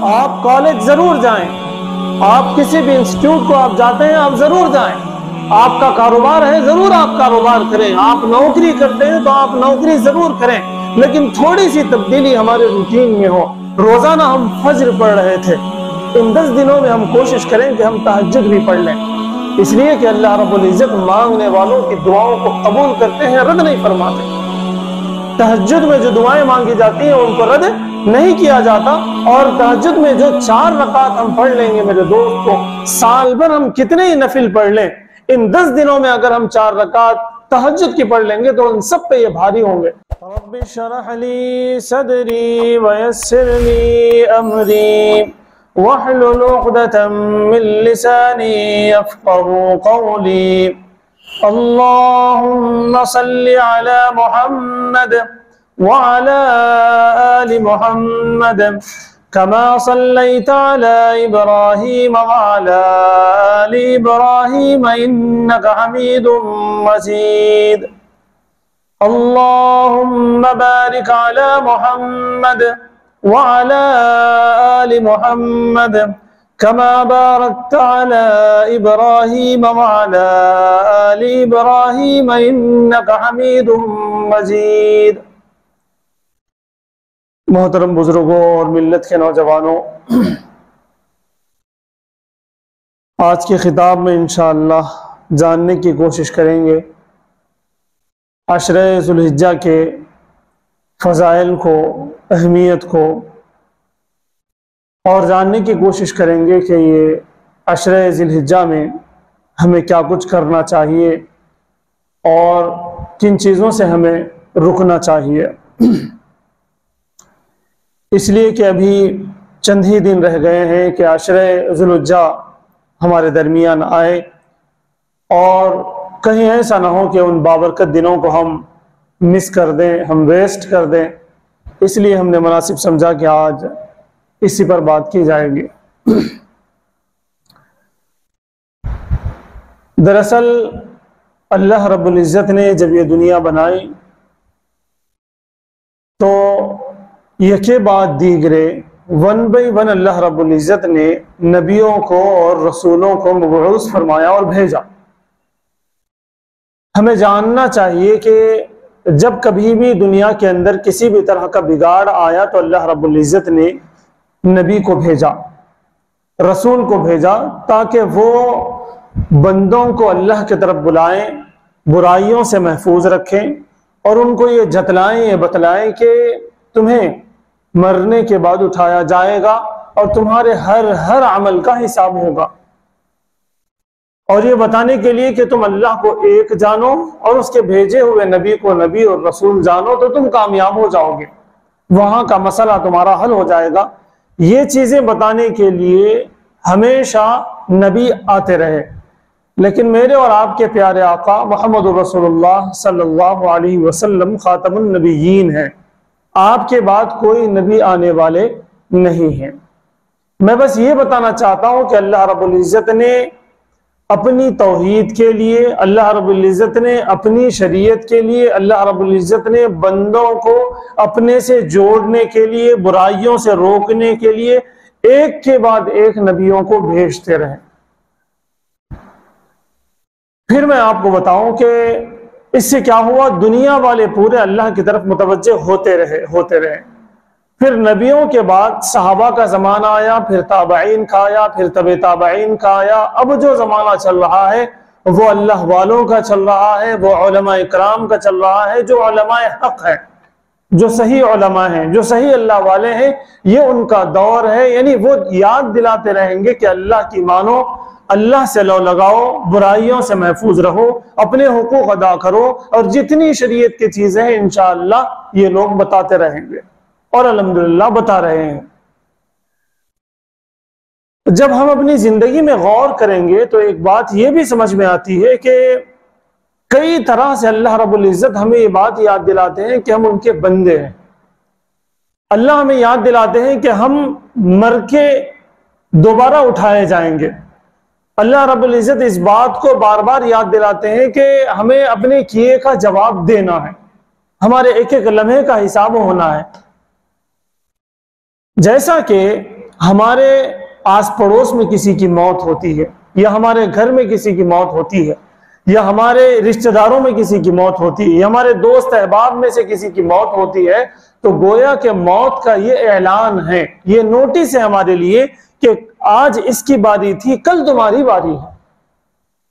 आप कॉलेज जरूर जाएं, आप किसी भी इंस्टीट्यूट को आप जाते हैं आप जरूर जाएं, आपका कारोबार है जरूर आप कारोबार करें, आप नौकरी करते हैं तो आप नौकरी जरूर करें, लेकिन थोड़ी सी तब्दीली हमारे रूटीन में हो। रोजाना हम फज्र पढ़ रहे थे, इन 10 दिनों में हम कोशिश करें कि हम तहज्जुद भी पढ़ लें, इसलिए कि अल्लाह रब्बुल इज्जत मांगने वालों की दुआओं को कबूल करते हैं, रद्द नहीं फरमाते। तहज्जुद में जो दुआएं मांगी जाती हैं उनको रद्द नहीं किया जाता। और तहज्जुद में जो 4 रकात हम पढ़ लेंगे मेरे दोस्त को, साल भर हम कितने ही नफिल पढ़ लें, इन 10 दिनों में अगर हम 4 रकात तहज्जुद की पढ़ लेंगे तो उन सब पे ये भारी होंगे। रब्बि शरह ली सदरी वयस्सिर ली अमरी वहलुल उक़दतम मिन लिसानी यफ़क़हू क़ौली। अल्लाहुम्मा सल्लि अला मुहम्मद व अला आलि मुहम्मद कमा सल्लैता अला इब्राहीम व अला आलि इब्राहीम इन्नका हमीदुम मजीद। अल्लाहुम्मा बारिक अला मुहम्मद व अला आलि मुहम्मद कमा बारकता अला इब्राहीम व अला आलि इब्राहीम इन्नका हमीदुम मजीद। मोहतरम बुजुर्गों और मिल्लत के नौजवानों, आज के खिताब में इंशाअल्लाह जानने की कोशिश करेंगे अशरे ज़ुल्हिज्जा के फ़ज़ाइल को, अहमियत को, और जानने की कोशिश करेंगे कि ये अशरे ज़ुल्हिज्जा में हमें क्या कुछ करना चाहिए और किन चीज़ों से हमें रुकना चाहिए। इसलिए कि अभी चंद ही दिन रह गए हैं कि अशरे ज़ुल्हिज्जा हमारे दरमियान आए, और कहीं ऐसा ना हो कि उन बाबरकत दिनों को हम मिस कर दें, हम वेस्ट कर दें। इसलिए हमने मुनासिब समझा कि आज इसी पर बात की जाएगी। दरअसल अल्लाह रब्बुल इज़्ज़त ने जब ये दुनिया बनाई तो यके बाद दीगरे 1 बाय 1 अल्लाह रब्बुल इज़्ज़त ने नबियों को और रसूलों को मबऊस फरमाया और भेजा। हमें जानना चाहिए कि जब कभी भी दुनिया के अंदर किसी भी तरह का बिगाड़ आया तो अल्लाह रब्बुल इज़्ज़त ने नबी को भेजा, रसूल को भेजा, ताकि वो बंदों को अल्लाह की तरफ बुलाएं, बुराइयों से महफूज रखें और उनको ये जतलाएं, ये बतलाएं कि तुम्हें मरने के बाद उठाया जाएगा और तुम्हारे हर अमल का हिसाब होगा। और ये बताने के लिए कि तुम अल्लाह को एक जानो और उसके भेजे हुए नबी को नबी और रसूल जानो तो तुम कामयाब हो जाओगे, वहां का मसला तुम्हारा हल हो जाएगा। ये चीजें बताने के लिए हमेशा नबी आते रहे, लेकिन मेरे और आपके प्यारे आका मोहम्मद रसूलुल्लाह सल्लल्लाहु अलैहि वसल्लम खातमुन नबिय्यीन हैं। आपके बाद कोई नबी आने वाले नहीं हैं। मैं बस ये बताना चाहता हूं कि अल्लाह रब्बुल इज़्ज़त ने अपनी तौहीद के लिए, अल्लाह रब्बुल इज़्ज़त ने अपनी शरीयत के लिए, अल्लाह रब्बुल इज़्ज़त ने बंदों को अपने से जोड़ने के लिए, बुराइयों से रोकने के लिए एक के बाद एक नबियों को भेजते रहे। फिर मैं आपको बताऊं कि इससे क्या हुआ, दुनिया वाले पूरे अल्लाह की तरफ मुतवज्जे होते रहे। फिर नबियों के बाद सहाबा का ज़माना आया, फिर ताबईन का आया, फिर तबे ताबईन का आया। अब जो ज़माना चल रहा है वो अल्लाह वालों का चल रहा है, वो उलमा इकराम का चल रहा है, जो उलमा हक है, जो सही उलमा हैं, जो सही अल्लाह वाले हैं, ये उनका दौर है। यानी वो याद दिलाते रहेंगे कि अल्लाह की मानो, अल्लाह से लो लगाओ, बुराइयों से महफूज रहो, अपने हुकूक अदा करो, और जितनी शरीयत की चीज़ें हैं इंशाअल्लाह ये लोग बताते रहेंगे और अल्हम्दुलिल्लाह बता रहे हैं। जब हम अपनी जिंदगी में गौर करेंगे तो एक बात यह भी समझ में आती है कि कई तरह से अल्लाह रब्बुल इज़्ज़त हमें ये बात याद दिलाते हैं कि हम उनके बंदे हैं। अल्लाह हमें याद दिलाते हैं कि हम मर के दोबारा उठाए जाएंगे। अल्लाह रब्बुल इज़्ज़त इस बात को बार बार याद दिलाते हैं कि हमें अपने किए का जवाब देना है, हमारे एक एक लम्हे का हिसाब होना है। जैसा कि हमारे आस पड़ोस में किसी की मौत होती है, या हमारे घर में किसी की मौत होती है, या हमारे रिश्तेदारों में किसी की मौत होती है, या हमारे दोस्त अहबाब में से किसी की मौत होती है, तो गोया के मौत का ये ऐलान है, ये नोटिस है हमारे लिए कि आज इसकी बारी थी, कल तुम्हारी बारी है।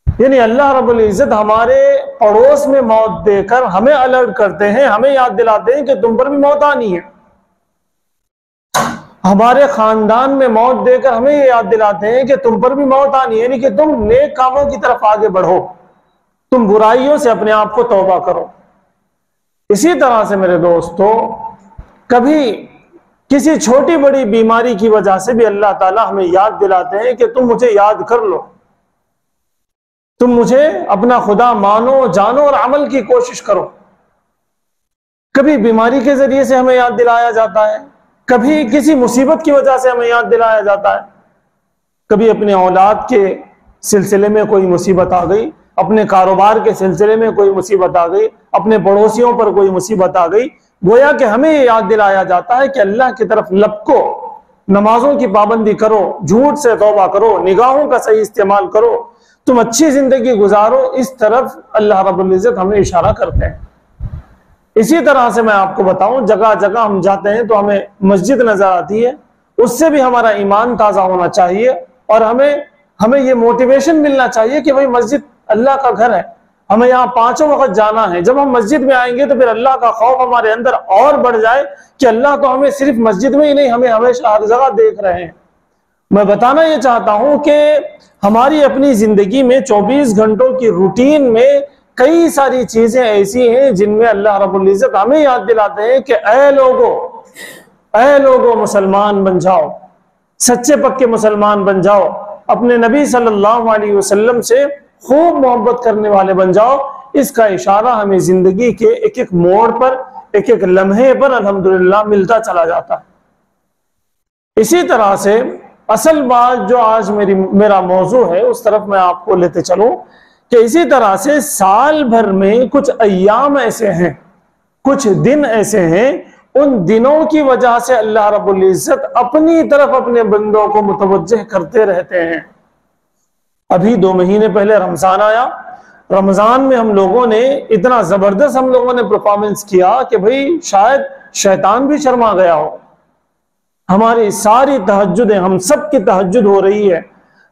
यानी अल्लाह रब्बुल इज्जत हमारे पड़ोस में मौत देकर हमें अलर्ट करते हैं, हमें याद दिलाते हैं कि तुम पर भी मौत आनी है। हमारे खानदान में मौत देकर हमें ये याद दिलाते हैं कि तुम पर भी मौत आनी है, यानी कि तुम नेक कामों की तरफ आगे बढ़ो, तुम बुराइयों से अपने आप को तौबा करो। इसी तरह से मेरे दोस्तों, कभी किसी छोटी बड़ी बीमारी की वजह से भी अल्लाह ताला हमें याद दिलाते हैं कि तुम मुझे याद कर लो, तुम मुझे अपना खुदा मानो, जानो और अमल की कोशिश करो। कभी बीमारी के जरिए से हमें याद दिलाया जाता है, कभी किसी मुसीबत की वजह से हमें याद दिलाया जाता है, कभी अपने औलाद के सिलसिले में कोई मुसीबत आ गई, अपने कारोबार के सिलसिले में कोई मुसीबत आ गई, अपने पड़ोसियों पर कोई मुसीबत आ गई। गोया कि हमें ये याद दिलाया जाता है कि अल्लाह की तरफ लपको, नमाजों की पाबंदी करो, झूठ से तौबा करो, निगाहों का सही इस्तेमाल करो, तुम अच्छी जिंदगी गुजारो। इस तरफ अल्लाह रब्बुल इज्जत हमें इशारा करते हैं। इसी तरह से मैं आपको बताऊं, जगह जगह हम जाते हैं तो हमें मस्जिद नजर आती है, उससे भी हमारा ईमान ताजा होना चाहिए और हमें ये मोटिवेशन मिलना चाहिए कि भाई मस्जिद अल्लाह का घर है, हमें यहाँ 5 वक्त जाना है। जब हम मस्जिद में आएंगे तो फिर अल्लाह का खौफ हमारे अंदर और बढ़ जाए कि अल्लाह तो हमें सिर्फ मस्जिद में ही नहीं, हमें हमेशा हर जगह देख रहे हैं। मैं बताना ये चाहता हूं कि हमारी अपनी जिंदगी में 24 घंटों की रूटीन में कई सारी चीजें ऐसी हैं जिनमें अल्लाह रब्बुल इज्जत हमें याद दिलाते हैं कि ऐ लोगो मुसलमान बन जाओ, सच्चे पक्के मुसलमान बन जाओ, अपने नबी सल्लल्लाहु अलैहि वसल्लम से खूब मोहब्बत करने वाले बन जाओ। इसका इशारा हमें जिंदगी के एक एक मोड़ पर, एक एक लम्हे पर अल्हम्दुलिल्लाह मिलता चला जाता है। इसी तरह से असल बात जो आज मेरा मौजू है उस तरफ मैं आपको लेते चलूं कि इसी तरह से साल भर में कुछ अय्याम ऐसे हैं, कुछ दिन ऐसे हैं, उन दिनों की वजह से अल्लाह रब्बुल इज्जत अपनी तरफ अपने बंदों को मुतवज्जह करते रहते हैं। अभी 2 महीने पहले रमजान आया, रमजान में हम लोगों ने इतना जबरदस्त परफॉर्मेंस किया कि भाई शायद शैतान भी शर्मा गया हो। हमारी सारी तहज्जुदें, हम सब की तहज्जुद हो रही है,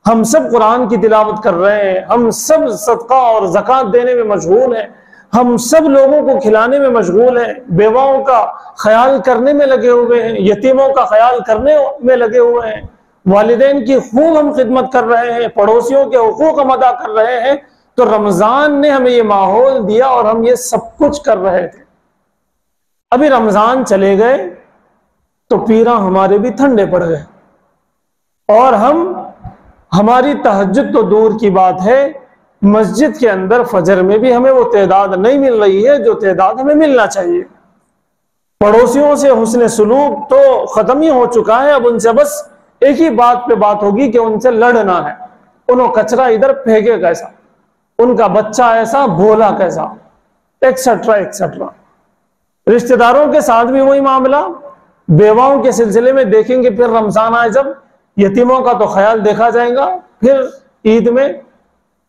हम सब कुरान की तिलावत कर रहे हैं, हम सब सदका और ज़कात देने में मशगूल हैं, हम सब लोगों को खिलाने में मशगूल हैं, बेवाओं का ख्याल करने में लगे हुए हैं, यतीमों का ख्याल करने में लगे हुए हैं, वालिदैन की खूब हम खिदमत कर रहे हैं, पड़ोसियों के हुकूक हम अदा कर रहे हैं। तो रमजान ने हमें ये माहौल दिया और हम ये सब कुछ कर रहे थे। अभी रमजान चले गए तो पीरा हमारे भी ठंडे पड़ गए और हमारी तहज्जुद तो दूर की बात है, मस्जिद के अंदर फजर में भी हमें वो तादाद नहीं मिल रही है जो तादाद हमें मिलना चाहिए। पड़ोसियों से हुस्न सुलूक तो खत्म ही हो चुका है, अब उनसे बस एक ही बात पे बात होगी कि उनसे लड़ना है। उन्होंने कचरा इधर फेंके कैसा, उनका बच्चा ऐसा, भोला कैसा, एक्सेट्रा एक्सेट्रा। रिश्तेदारों के साथ भी वही मामला, बेवाओं के सिलसिले में देखेंगे। फिर रमजान आए जब, यतीमों का तो ख्याल देखा जाएगा। फिर ईद में,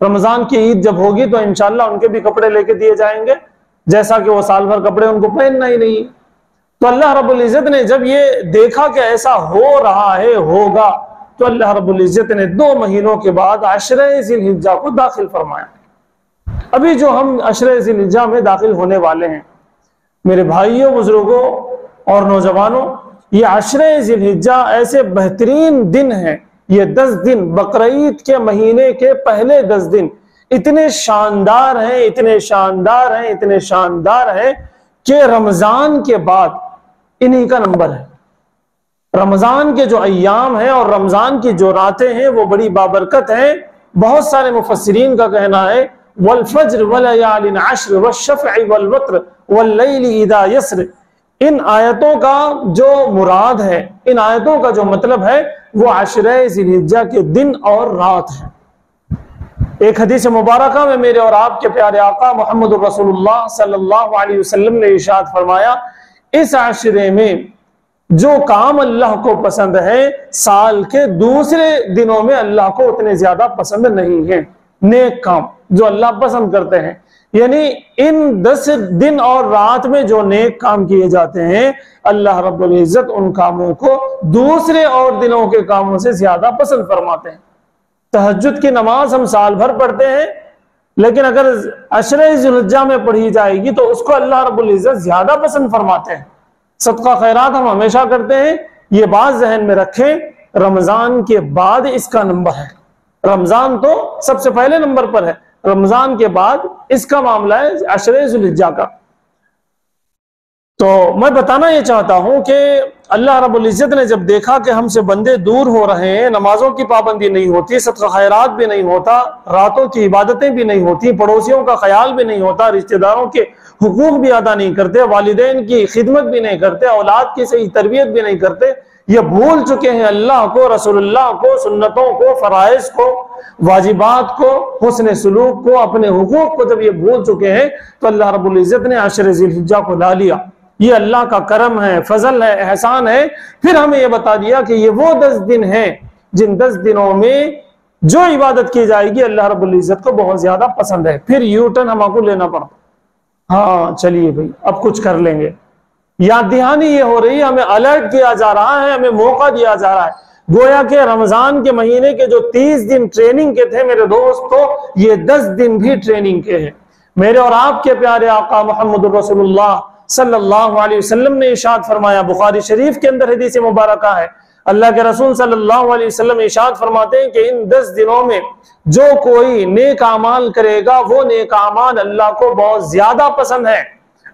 रमजान की ईद जब होगी तो इंशाल्लाह उनके भी कपड़े लेके दिए जाएंगे, जैसा कि वो साल भर कपड़े उनको पहनना ही नहीं। तो अल्लाह रब्बुल इज्जत ने जब ये देखा कि ऐसा हो रहा है, होगा, तो अल्लाह रब्बुल इज्जत ने 2 महीनों के बाद अशरे ज़िलहिज्जा को दाखिल फरमाया। अभी जो हम अशरे ज़िलहिज्जा में दाखिल होने वाले हैं, मेरे भाइयों, बुजुर्गों और नौजवानों, ये अशरे ज़िलहिज्जा ऐसे बेहतरीन दिन हैं। ये 10 दिन, बकरीद के महीने के पहले 10 दिन इतने शानदार हैं, इतने शानदार हैं, इतने शानदार हैं कि रमजान के बाद इन्हीं का नंबर है। रमजान के जो अय्याम हैं और रमजान की जो रातें हैं वो बड़ी बाबरकत हैं। बहुत सारे मुफस्सिरीन का कहना है, वल फज्र वलयालिन अश्र वश्शफ़अ वल वत्र वल्लैलि इज़ा यस्र। इन आयतों का जो मुराद है, इन आयतों का जो मतलब है, वो अशरे ज़िलहिज्जा के दिन और रात है। एक हदीस मुबारका में मेरे और आपके प्यारे आका मोहम्मद रसूलुल्लाह सल्लल्लाहु अलैहि वसल्लम ने इरशाद फरमाया, इस आशरे में जो काम अल्लाह को पसंद है साल के दूसरे दिनों में अल्लाह को उतने ज्यादा पसंद नहीं है। नेक काम जो अल्लाह पसंद करते हैं, यानी इन 10 दिन और रात में जो नेक काम किए जाते हैं, अल्लाह रब्बुल इज्जत उन कामों को दूसरे और दिनों के कामों से ज्यादा पसंद फरमाते हैं। तहज्जुद की नमाज हम साल भर पढ़ते हैं, लेकिन अगर अशरे ज़ुल्हिज्जा में पढ़ी जाएगी तो उसको अल्लाह रब्बुल इज्जत ज्यादा पसंद फरमाते हैं। सदका खैरात हम हमेशा करते हैं, ये बात जहन में रखें। रमजान के बाद इसका नंबर है, रमजान तो सबसे पहले नंबर पर है, रमजान के बाद इसका मामला है अशरे ज़ुल्हिज्जा का। तो मैं बताना ये चाहता हूं कि अल्लाह रब्बुल इज्जत ने जब देखा कि हमसे बंदे दूर हो रहे हैं, नमाजों की पाबंदी नहीं होती, सदका खैरात भी नहीं होता, रातों की इबादतें भी नहीं होती, पड़ोसियों का ख्याल भी नहीं होता, रिश्तेदारों के हुकूक भी अदा नहीं करते, वालिदैन की खिदमत भी नहीं करते, औलाद की सही तरबियत भी नहीं करते, ये भूल चुके हैं अल्लाह को, रसूलुल्लाह को, सुन्नतों को, फराइज को, वाजिबात को, हुस्न सुलूक को, अपने हुकूक को जब ये भूल चुके हैं तो अल्लाह रब्बुल इज्जत ने अशर ज़ुल्हिज्जा को ला लिया। ये अल्लाह का करम है, फजल है, एहसान है। फिर हमें यह बता दिया कि ये वो 10 दिन हैं जिन 10 दिनों में जो इबादत की जाएगी अल्लाह रब्बुल इज्जत को बहुत ज्यादा पसंद है। फिर यू टर्न हमको लेना पड़ता, हाँ चलिए भाई अब कुछ कर लेंगे, याद दहानी ये हो रही है, हमें अलर्ट किया जा रहा है, हमें मौका दिया जा रहा है। गोया के रमजान के महीने के जो 30 दिन ट्रेनिंग के थे मेरे दोस्तों, ये 10 दिन भी ट्रेनिंग के हैं। मेरे और आपके प्यारे आका मोहम्मद रसूलुल्लाह सल्लल्लाहु अलैहि वसल्लम ने इरशाद फरमाया, बुखारी शरीफ के अंदर हदीस मुबारका है, अल्लाह के रसूल सल्लल्लाहु अलैहि वसल्लम इरशाद फरमाते हैं कि इन 10 दिनों में जो कोई नेक अमाल करेगा वो नेक अमाल अल्लाह को बहुत ज्यादा पसंद है,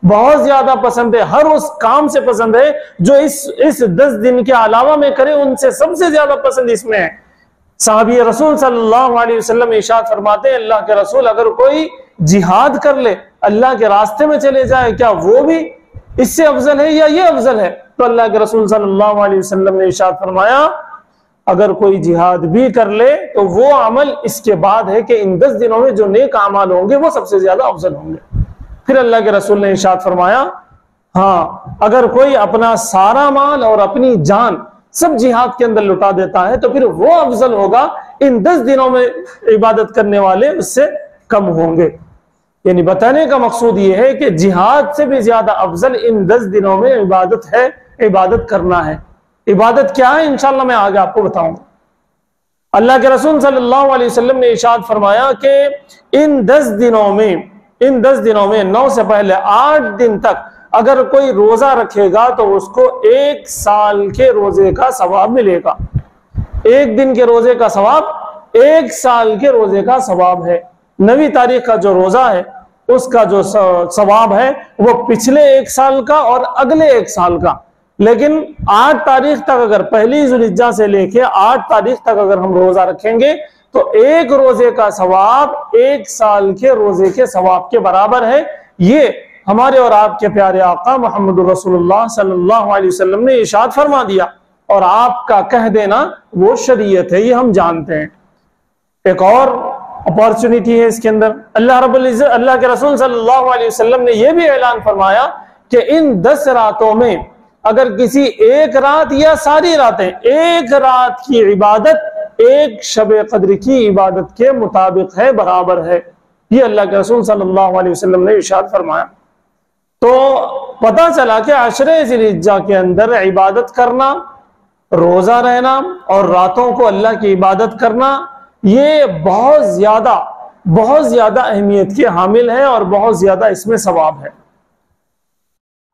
बहुत ज्यादा पसंद है, हर उस काम से पसंद है जो इस 10 दिन के अलावा में करे, उनसे सबसे ज्यादा पसंद इसमें है। साहबी रसूल सल्लल्लाहु अलैहि वसल्लम इरशाद फरमाते हैं, अल्लाह के रसूल अगर कोई जिहाद कर ले, अल्लाह के रास्ते में चले जाए, क्या वो भी इससे अफजल है या ये अफजल है? तो अल्लाह के रसूल सल्लल्लाहु अलैहि वसल्लम ने इरशाद फरमाया, अगर कोई जिहाद भी कर ले तो वो अमल इसके बाद है कि इन 10 दिनों में जो नेक अमाल होंगे वो सबसे ज्यादा अफजल होंगे। फिर अल्लाह के रसूल ने इरशाद फरमाया, हाँ अगर कोई अपना सारा माल और अपनी जान सब जिहाद के अंदर लुटा देता है तो फिर वो अफजल होगा, इन 10 दिनों में इबादत करने वाले उससे कम होंगे। यानी बताने का मकसूद ये है कि जिहाद से भी ज्यादा अफजल इन 10 दिनों में इबादत है, इबादत करना है। इबादत क्या है इंशाअल्लाह मैं आगे आपको बताऊंगा। अल्लाह के रसूल सल्लल्लाहु अलैहि वसल्लम ने इरशाद फरमाया कि इन 10 दिनों में 9 से पहले 8 दिन तक अगर कोई रोजा रखेगा तो उसको 1 साल के रोजे का सवाब मिलेगा। 1 दिन के रोजे का सवाब 1 साल के रोजे का सवाब है। 9वीं तारीख का जो रोजा है उसका जो सवाब है वो पिछले 1 साल का और अगले 1 साल का। लेकिन 8 तारीख तक अगर पहली ज़ुल्हिज्जा से लेके 8 तारीख तक अगर हम रोजा रखेंगे तो 1 रोजे का सवाब 1 साल के रोजे के सवाब के बराबर है। ये हमारे और आपके प्यारे आका मोहम्मद रसूलुल्लाह सल्लल्लाहु अलैहि वसल्लम ने इरशाद फरमा दिया, और आपका कह देना वो शरीयत है, ये हम जानते हैं। एक और अपॉर्चुनिटी है इसके अंदर, अल्लाह रब्बुल इज्जत अल्लाह के रसूल सल्लल्लाहु अलैहि वसल्लम ने यह भी ऐलान फरमाया कि इन 10 रातों में अगर किसी एक रात या सारी रातें, एक रात की इबादत 1 शब कद्र की इबादत के मुताबिक है, बराबर है। ये अल्लाह के रसूल सल्लल्लाहु अलैहि वसल्लम ने इरशाद फरमाया। तो पता चला कि अशरे ज़ुल्हिज्जा के अंदर इबादत करना, रोजा रहना और रातों को अल्लाह की इबादत करना, ये बहुत ज्यादा अहमियत के हामिल है और बहुत ज्यादा इसमें सवाब है।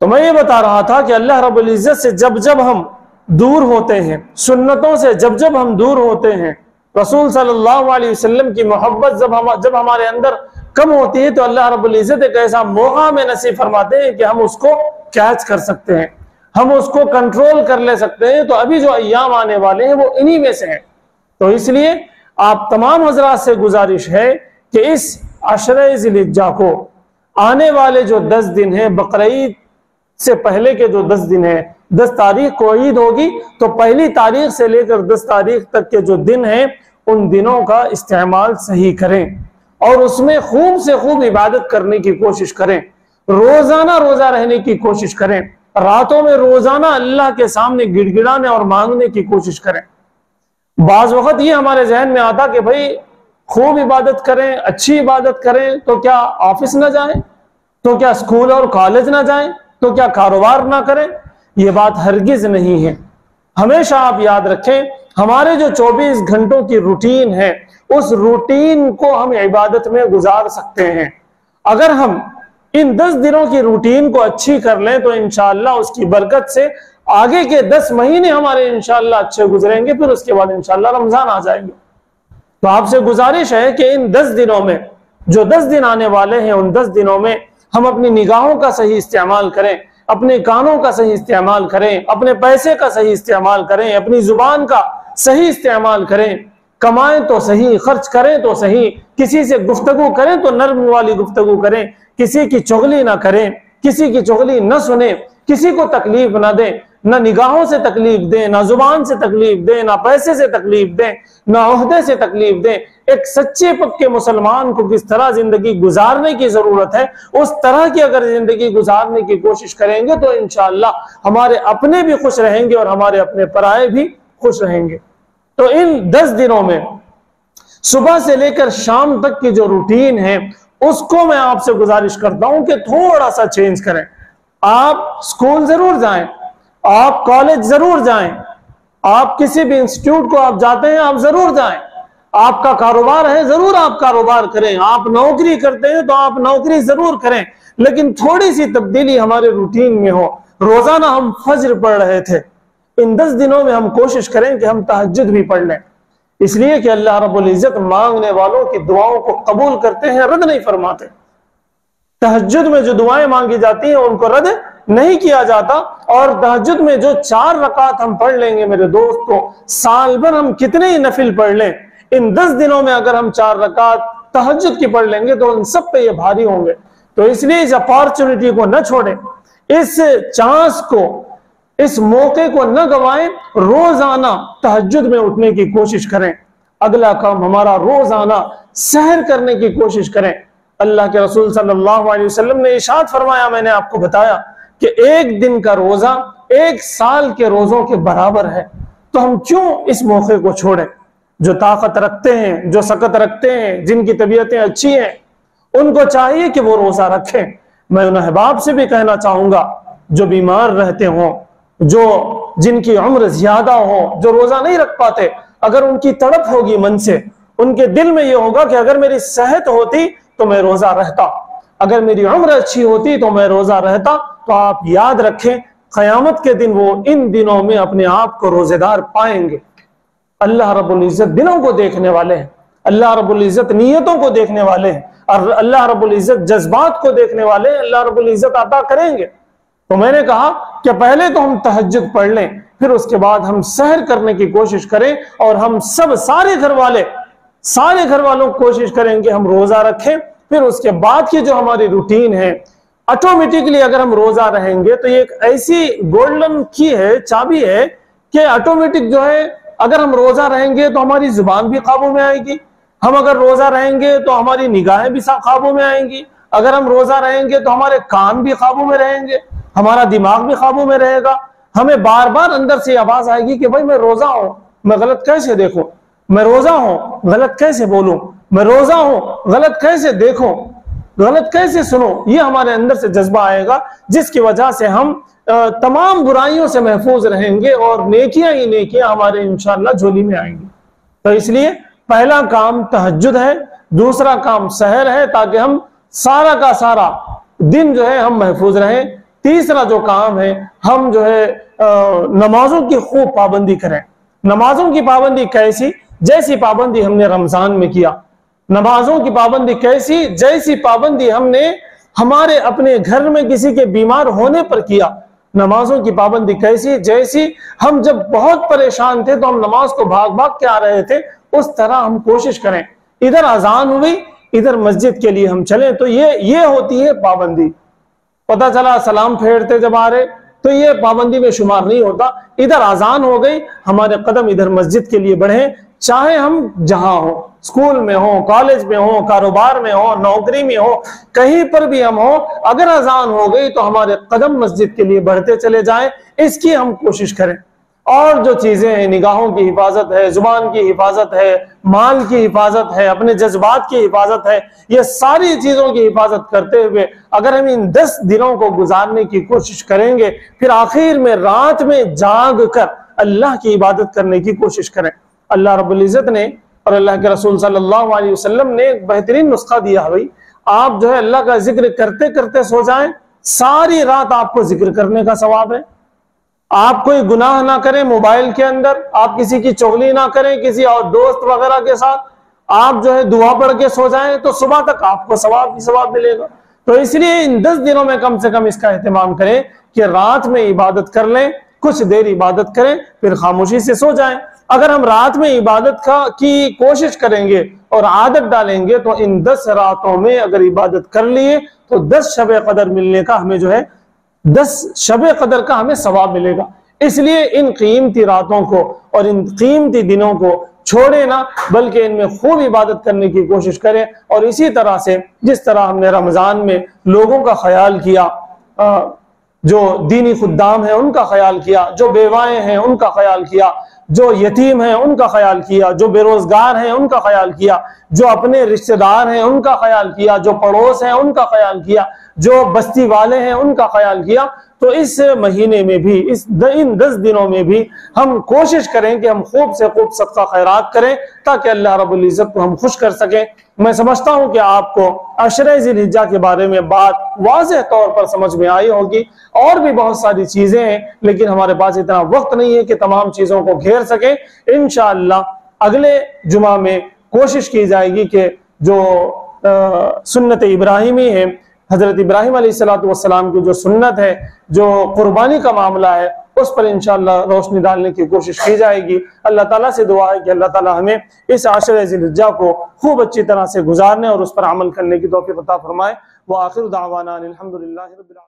तो मैं ये बता रहा था कि अल्लाह रब्बुल इज्जत से जब जब हम दूर होते हैं, सुन्नतों से जब जब हम दूर होते हैं, रसूल सल्लल्लाहु अलैहि वसल्लम की मोहब्बत जब हमारे अंदर कम होती है तो अल्लाह रब्बुल इज्जत एक ऐसा मौका हमें नसीब फरमाते हैं कि हम उसको कैच कर सकते हैं, हम उसको कंट्रोल कर ले सकते हैं। तो अभी जो अय्याम आने वाले हैं वो इन्हीं में से हैं। तो इसलिए आप तमाम हजरात से गुजारिश है कि इस अशरे ज़ुल्हिज्जा को आने वाले जो 10 दिन हैं, बकरीद से पहले के जो 10 दिन हैं, 10 तारीख को ईद होगी तो पहली तारीख से लेकर 10 तारीख तक के जो दिन हैं उन दिनों का इस्तेमाल सही करें और उसमें खूब से खूब इबादत करने की कोशिश करें, रोजाना रोजा रहने की कोशिश करें। रातों में रोजाना अल्लाह के सामने गिड़गिड़ाने और मांगने की कोशिश करें। बाज वक्त ये हमारे जहन में आता कि भाई खूब इबादत करें, अच्छी इबादत करें, तो क्या ऑफिस ना जाएं, तो क्या स्कूल और कॉलेज ना जाएं, तो क्या कारोबार ना करें? ये बात हरगिज नहीं है। हमेशा आप याद रखें, हमारे जो 24 घंटों की रूटीन है, उस रूटीन को हम इबादत में गुजार सकते हैं। अगर हम इन 10 दिनों की रूटीन को अच्छी कर लें तो इंशाअल्लाह उसकी बरकत से आगे के 10 महीने हमारे इंशाअल्लाह अच्छे गुजरेंगे, फिर उसके बाद इंशाअल्लाह रमजान आ जाएंगे। तो आपसे गुजारिश है कि इन 10 दिनों में, जो 10 दिन आने वाले हैं, उन 10 दिनों में हम अपनी निगाहों का सही इस्तेमाल करें, अपने कानों का सही इस्तेमाल करें, अपने पैसे का सही इस्तेमाल करें, अपनी जुबान का सही इस्तेमाल करें, कमाएं तो सही, खर्च करें तो सही, किसी से गुफ्तगू करें तो नर्म वाली गुफ्तगू करें, किसी की चुगली ना करें, किसी की चुगली न सुने, किसी को तकलीफ ना दें, ना निगाहों से तकलीफ दें, ना जुबान से तकलीफ दें, ना पैसे से तकलीफ दें, ना ओहदे से तकलीफ दें। एक सच्चे पक्के मुसलमान को किस तरह जिंदगी गुजारने की जरूरत है, उस तरह की अगर जिंदगी गुजारने की कोशिश करेंगे तो इंशाअल्लाह हमारे अपने भी खुश रहेंगे और हमारे अपने पराए भी खुश रहेंगे। तो इन 10 दिनों में सुबह से लेकर शाम तक की जो रूटीन है, उसको मैं आपसे गुजारिश करता हूं कि थोड़ा सा चेंज करें। आप स्कूल जरूर जाएं, आप कॉलेज जरूर जाएं, आप किसी भी इंस्टीट्यूट को आप जाते हैं, आप जरूर जाएं, आपका कारोबार है जरूर आप कारोबार करें, आप नौकरी करते हैं तो आप नौकरी जरूर करें, लेकिन थोड़ी सी तब्दीली हमारे रूटीन में हो। रोजाना हम फज्र पढ़ रहे थे, इन 10 दिनों में हम कोशिश करें कि हम तहज्जुद भी पढ़ लें, इसलिए कि अल्लाह रब्बुल इज्जत मांगने वालों की दुआओं को कबूल करते हैं, रद्द नहीं फरमाते। तहज्जुद में जो दुआएं मांगी जाती हैं उनको रद्द नहीं किया जाता। और तहज्जुद में जो 4 रकात हम पढ़ लेंगे मेरे दोस्तों, साल भर हम कितने ही नफिल पढ़ लें, इन 10 दिनों में अगर हम 4 रकात तहज्जुद की पढ़ लेंगे तो उन सब पे ये भारी होंगे। तो इसलिए इस अपॉर्चुनिटी को न छोड़ें, इस चांस को, इस मौके को न गवाएं, रोजाना तहज्जुद में उठने की कोशिश करें। अगला काम हमारा रोजाना सहर करने की कोशिश करें। अल्लाह के रसूल सल्लल्लाहु अलैहि वसल्लम ने इरशाद फरमाया, मैंने आपको बताया कि एक दिन का रोजा 1 साल के रोजों के बराबर है। तो हम क्यों इस मौके को छोड़ें? जो ताकत रखते हैं, जो सकत रखते हैं, जिनकी तबीयतें अच्छी हैं, उनको चाहिए कि वो रोजा रखें। मैं उन अहबाब से भी कहना चाहूंगा जो बीमार रहते हों, जो जिनकी उम्र ज्यादा हो, जो रोजा नहीं रख पाते, अगर उनकी तड़प होगी मन से, उनके दिल में ये होगा कि अगर मेरी सेहत होती तो मैं रोजा रहता, अगर मेरी उम्र अच्छी होती तो मैं रोजा रहता, तो आप याद रखें क़यामत के दिन वो इन दिनों में अपने आप को रोजेदार पाएंगे। अल्लाह रब्बुल इज्जत दिलों को देखने वाले हैं, अल्लाह रब्बुल इज्जत नीयतों को देखने वाले हैं, और अल्लाह रब्बुल इज्जत जज्बात को देखने वाले हैं। अल्लाह रब्बुल इज्जत अता करेंगे। तो मैंने कहा कि पहले तो हम तहज्जुद पढ़ लें, फिर उसके बाद हम सहर करने की कोशिश करें, और हम सब सारे घर वालों को कोशिश करेंगे हम रोजा रखें। फिर उसके बाद की जो हमारी रूटीन है, ऑटोमेटिकली अगर हम रोजा रहेंगे तो ये एक ऐसी गोल्डन की है, चाबी है कि ऑटोमेटिक जो है, अगर हम रोजा रहेंगे तो हमारी जुबान भी काबू में आएगी, हम अगर रोजा रहेंगे तो हमारी निगाहें भी काबू में आएंगी, अगर हम रोजा रहेंगे तो हमारे कान भी काबू में रहेंगे, हमारा दिमाग भी काबू में रहेगा। हमें बार बार अंदर से आवाज आएगी कि भाई मैं रोजा हूं, मैं गलत कैसे देखूं, मैं रोजा हूं गलत कैसे बोलूं, मैं रोजा हूं गलत कैसे देखूं, गलत कैसे सुनो। ये हमारे अंदर से जज्बा आएगा, जिसकी वजह से हम तमाम बुराइयों से महफूज रहेंगे और नेकियां ही नेकियां हमारे इंशाअल्लाह झोली में आएंगी। तो इसलिए पहला काम तहज्जुद है, दूसरा काम सहर है, ताकि हम सारा का सारा दिन जो है हम महफूज रहें। तीसरा जो काम है, हम जो है नमाजों की खूब पाबंदी करें। नमाजों की पाबंदी कैसी? जैसी पाबंदी हमने रमजान में किया। नमाजों की पाबंदी कैसी? जैसी पाबंदी हमने हमारे अपने घर में किसी के बीमार होने पर किया। नमाजों की पाबंदी कैसी? जैसी हम जब बहुत परेशान थे तो हम नमाज को भाग भाग के आ रहे थे, उस तरह हम कोशिश करें। इधर अजान हुई, इधर मस्जिद के लिए हम चले, तो ये होती है पाबंदी। पता चला सलाम फेरते जब आ रहे तो ये पाबंदी में शुमार नहीं होता। इधर अजान हो गई, हमारे कदम इधर मस्जिद के लिए बढ़े, चाहे हम जहां हो। स्कूल में हो, कॉलेज में हो, कारोबार में हो, नौकरी में हो, कहीं पर भी हम हो, अगर अजान हो गई तो हमारे कदम मस्जिद के लिए बढ़ते चले जाएं, इसकी हम कोशिश करें। और जो चीजें हैं, निगाहों की हिफाजत है, जुबान की हिफाजत है, माल की हिफाजत है, अपने जज्बात की हिफाजत है, ये सारी चीजों की हिफाजत करते हुए अगर हम इन 10 दिनों को गुजारने की कोशिश करेंगे, फिर आखिर में रात में जाग कर अल्लाह की इबादत करने की कोशिश करें। अल्लाह रब्बुल इज्जत ने और अल्लाह के रसूल सल्लल्लाहु अलैहि वसल्लम ने एक बेहतरीन नुस्खा दिया है, भाई आप जो है अल्लाह का जिक्र करते करते सो जाएं, सारी रात आपको जिक्र करने का सवाब है। आप कोई गुनाह ना करें मोबाइल के अंदर, आप किसी की चुगली ना करें किसी और दोस्त वगैरह के साथ, आप जो है दुआ पढ़ के सो जाएं तो सुबह तक आपको सवाब ही सवाब मिलेगा। तो इसलिए इन 10 दिनों में कम से कम इसका एहतमाम करें कि रात में इबादत कर लें, कुछ देर इबादत करें, फिर खामोशी से सो जाएं। अगर हम रात में इबादत की कोशिश करेंगे और आदत डालेंगे तो इन 10 रातों में अगर इबादत कर लिए तो 10 शब कदर मिलने का हमें जो है 10 शब कदर का हमें सवाब मिलेगा। इसलिए इन कीमती रातों को और इन कीमती दिनों को छोड़े ना, बल्कि इनमें खूब इबादत करने की कोशिश करें। और इसी तरह से जिस तरह हमने रमजान में लोगों का ख्याल किया, जो दीनी खुद्दाम है उनका ख्याल किया, जो बेवाएं हैं उनका ख्याल किया, जो यतीम हैं उनका ख्याल किया, जो बेरोजगार हैं उनका ख्याल किया, जो अपने रिश्तेदार हैं उनका ख्याल किया, जो पड़ोस हैं उनका ख्याल किया, जो बस्ती वाले हैं उनका ख्याल किया, तो इस महीने में भी इन 10 दिनों में भी हम कोशिश करें कि हम खूब से खूब सदका खैरात करें ताकि अल्लाह रब्बुल इज्जत को हम खुश कर सकें। मैं समझता हूं कि आपको अशरे ज़िलहिज्जा के बारे में बात वाज़ेह तौर पर समझ में आई होगी। और भी बहुत सारी चीजें हैं लेकिन हमारे पास इतना वक्त नहीं है कि तमाम चीजों को घेर सके। इंशाअल्लाह अगले जुमा में कोशिश की जाएगी कि जो सुन्नत इब्राहिमी है, हजरत इब्राहिम अलैहिस्सलाम की जो सुन्नत है, जो कुर्बानी का मामला है, उस पर इंशाअल्लाह रोशनी डालने की कोशिश की जाएगी। अल्लाह ताला से दुआ है कि अल्लाह ताला हमें इस आशरे ज़िलहिज्जा को खूब अच्छी तरह से गुजारने और उस पर अमल करने की तौफीक अता फरमाए। व आखिर दावाना अनिल हम्दुलिल्लाहि रब्बिल आलमीन।